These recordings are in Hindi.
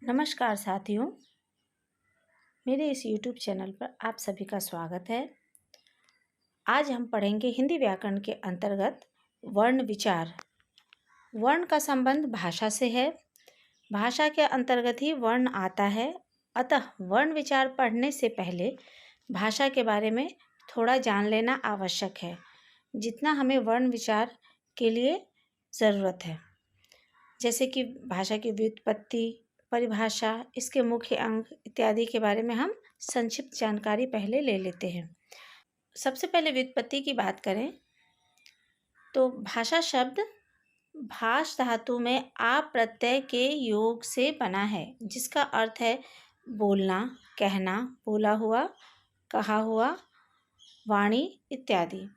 नमस्कार साथियों, मेरे इस YouTube चैनल पर आप सभी का स्वागत है। आज हम पढ़ेंगे हिंदी व्याकरण के अंतर्गत वर्ण विचार। वर्ण का संबंध भाषा से है। भाषा के अंतर्गत ही वर्ण आता है। अतः वर्ण विचार पढ़ने से पहले भाषा के बारे में थोड़ा जान लेना आवश्यक है, जितना हमें वर्ण विचार के लिए ज़रूरत है। जैसे कि भाषा की व्युत्पत्ति, परिभाषा, इसके मुख्य अंग इत्यादि के बारे में हम संक्षिप्त जानकारी पहले ले लेते हैं। सबसे पहले व्युत्पत्ति की बात करें तो भाषा शब्द भाष धातु में आ प्रत्यय के योग से बना है, जिसका अर्थ है बोलना, कहना, बोला हुआ, कहा हुआ, वाणी इत्यादि।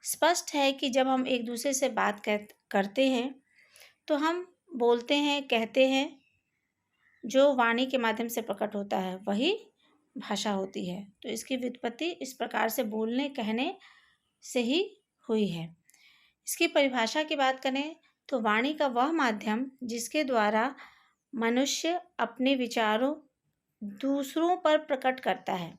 स्पष्ट है कि जब हम एक दूसरे से बात करते हैं तो हम बोलते हैं, कहते हैं, जो वाणी के माध्यम से प्रकट होता है वही भाषा होती है। तो इसकी व्युत्पत्ति इस प्रकार से बोलने, कहने से ही हुई है। इसकी परिभाषा की बात करें तो वाणी का वह माध्यम जिसके द्वारा मनुष्य अपने विचारों दूसरों पर प्रकट करता है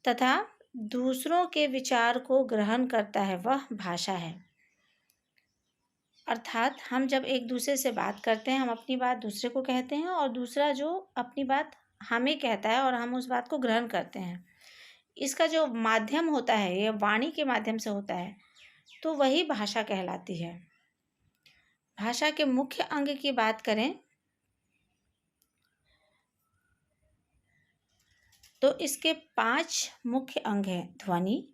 तथा दूसरों के विचार को ग्रहण करता है, वह भाषा है। अर्थात हम जब एक दूसरे से बात करते हैं, हम अपनी बात दूसरे को कहते हैं और दूसरा जो अपनी बात हमें कहता है और हम उस बात को ग्रहण करते हैं। इसका जो माध्यम होता है, यह वाणी के माध्यम से होता है, तो वही भाषा कहलाती है। भाषा के मुख्य अंग की बात करें तो इसके 5 मुख्य अंग हैं: ध्वनि,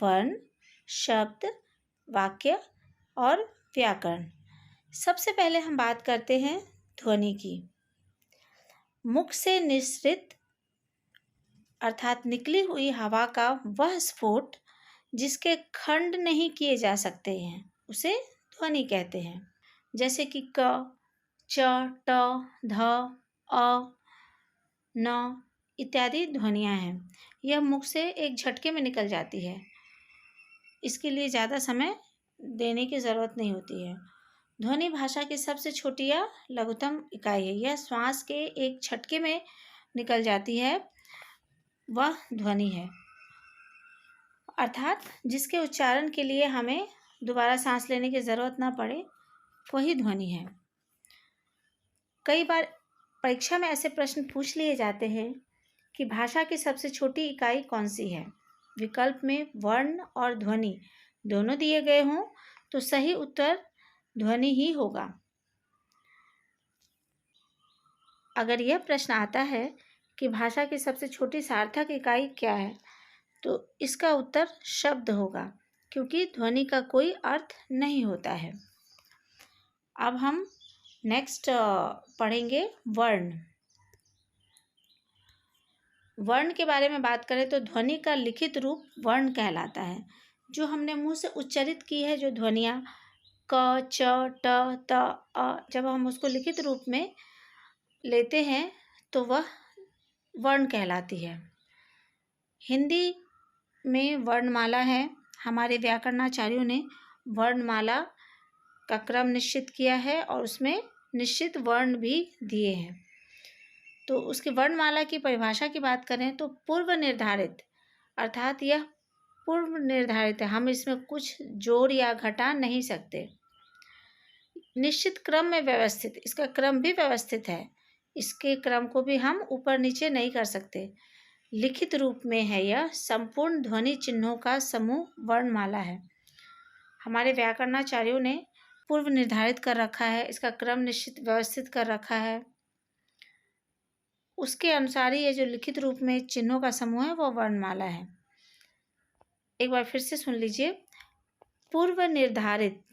वर्ण, शब्द, वाक्य और व्याकरण। सबसे पहले हम बात करते हैं ध्वनि की। मुख से निःसृत अर्थात निकली हुई हवा का वह स्फोट जिसके खंड नहीं किए जा सकते हैं, उसे ध्वनि कहते हैं। जैसे कि क, च, ट, ध, अ, न इत्यादि ध्वनियाँ हैं। यह मुख से एक झटके में निकल जाती है। इसके लिए ज़्यादा समय देने की ज़रूरत नहीं होती है। ध्वनि भाषा की सबसे छोटी या लघुतम इकाई है। यह श्वास के एक झटके में निकल जाती है, वह ध्वनि है। अर्थात जिसके उच्चारण के लिए हमें दोबारा सांस लेने की ज़रूरत ना पड़े, वही ध्वनि है। कई बार परीक्षा में ऐसे प्रश्न पूछ लिए जाते हैं कि भाषा की सबसे छोटी इकाई कौन सी है। विकल्प में वर्ण और ध्वनि दोनों दिए गए हों तो सही उत्तर ध्वनि ही होगा। अगर यह प्रश्न आता है कि भाषा की सबसे छोटी सार्थक इकाई क्या है, तो इसका उत्तर शब्द होगा, क्योंकि ध्वनि का कोई अर्थ नहीं होता है। अब हम नेक्स्ट पढ़ेंगे वर्ण। वर्ण के बारे में बात करें तो ध्वनि का लिखित रूप वर्ण कहलाता है। जो हमने मुंह से उच्चारित की है, जो ध्वनियाँ क, च, ट, त, अ, जब हम उसको लिखित रूप में लेते हैं तो वह वर्ण कहलाती है। हिंदी में वर्णमाला है। हमारे व्याकरणाचार्यों ने वर्णमाला का क्रम निश्चित किया है और उसमें निश्चित वर्ण भी दिए हैं। तो उसकी वर्णमाला की परिभाषा की बात करें तो पूर्व निर्धारित, अर्थात यह पूर्व निर्धारित है, हम इसमें कुछ जोड़ या घटा नहीं सकते। निश्चित क्रम में व्यवस्थित, इसका क्रम भी व्यवस्थित है, इसके क्रम को भी हम ऊपर नीचे नहीं कर सकते। लिखित रूप में है, यह संपूर्ण ध्वनि चिन्हों का समूह वर्णमाला है। हमारे व्याकरणाचार्यों ने पूर्व निर्धारित कर रखा है, इसका क्रम निश्चित व्यवस्थित कर रखा है। उसके अनुसार ही ये जो लिखित रूप में चिन्हों का समूह है वह वर्णमाला है। एक बार फिर से सुन लीजिए। पूर्व निर्धारित,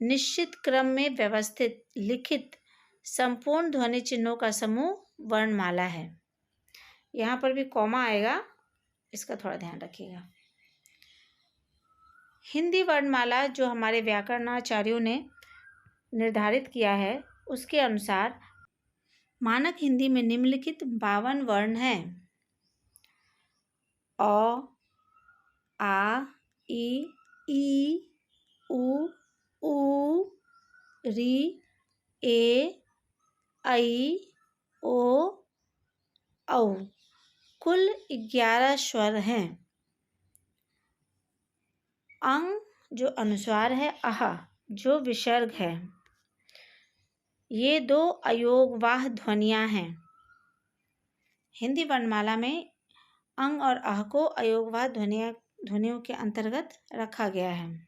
निश्चित क्रम में व्यवस्थित, लिखित संपूर्ण ध्वनि चिन्हों का समूह वर्णमाला है। यहाँ पर भी कॉमा आएगा, इसका थोड़ा ध्यान रखिएगा। हिंदी वर्णमाला जो हमारे व्याकरणाचार्यों ने निर्धारित किया है, उसके अनुसार मानक हिंदी में निम्नलिखित 52 वर्ण हैं: अ, आ, ई, उ, ऋ, ए, ऐ, ओ, औ कुल 11 स्वर हैं। अंग जो अनुस्वार है, अह जो विसर्ग है। ये 2 अयोगवाह ध्वनियाँ हैं। हिंदी वर्णमाला में अंग और अह को अयोगवाह ध्वनियों के अंतर्गत रखा गया है।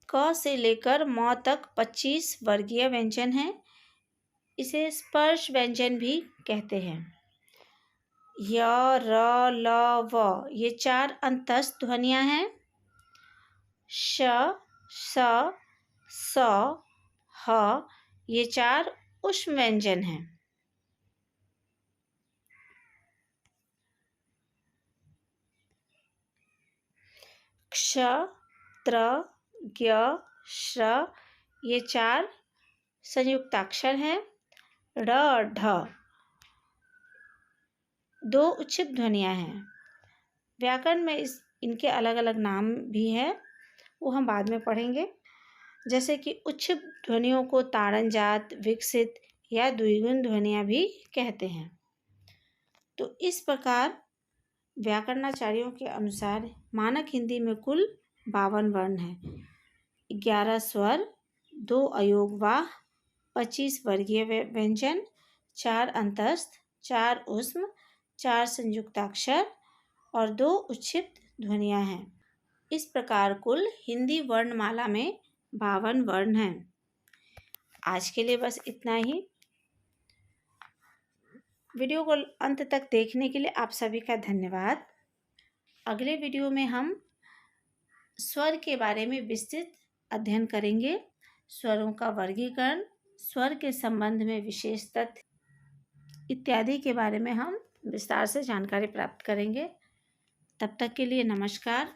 क से लेकर म तक 25 वर्गीय व्यंजन हैं। इसे स्पर्श व्यंजन भी कहते हैं। य, र, ल, व ये 4 अंतस्थ ध्वनियाँ हैं। श, स, स, ह ये 4 ऊष्म व्यंजन हैं। क्ष, त्र, ज्ञ, श्र ये 4 संयुक्ताक्षर हैं। ढ़, ढ 2 उच्छिष्ट ध्वनियाँ हैं। व्याकरण में इनके अलग अलग नाम भी हैं, वो हम बाद में पढ़ेंगे। जैसे कि उच्छिष्ट ध्वनियों को ताड़नजात, विकसित या द्विगुण ध्वनियाँ भी कहते हैं। तो इस प्रकार व्याकरणाचार्यों के अनुसार मानक हिंदी में कुल 52 वर्ण हैं। 11 स्वर, 2 अयोगवाह, 25 वर्गीय व्यंजन, 4 अंतस्थ, 4 ऊष्म, 4 संयुक्ताक्षर और 2 उच्छिष्ट ध्वनियाँ हैं। इस प्रकार कुल हिंदी वर्णमाला में 52 वर्ण हैं। आज के लिए बस इतना ही। वीडियो को अंत तक देखने के लिए आप सभी का धन्यवाद। अगले वीडियो में हम स्वर के बारे में विस्तृत अध्ययन करेंगे। स्वरों का वर्गीकरण, स्वर के संबंध में विशेष तथ्य इत्यादि के बारे में हम विस्तार से जानकारी प्राप्त करेंगे। तब तक के लिए नमस्कार।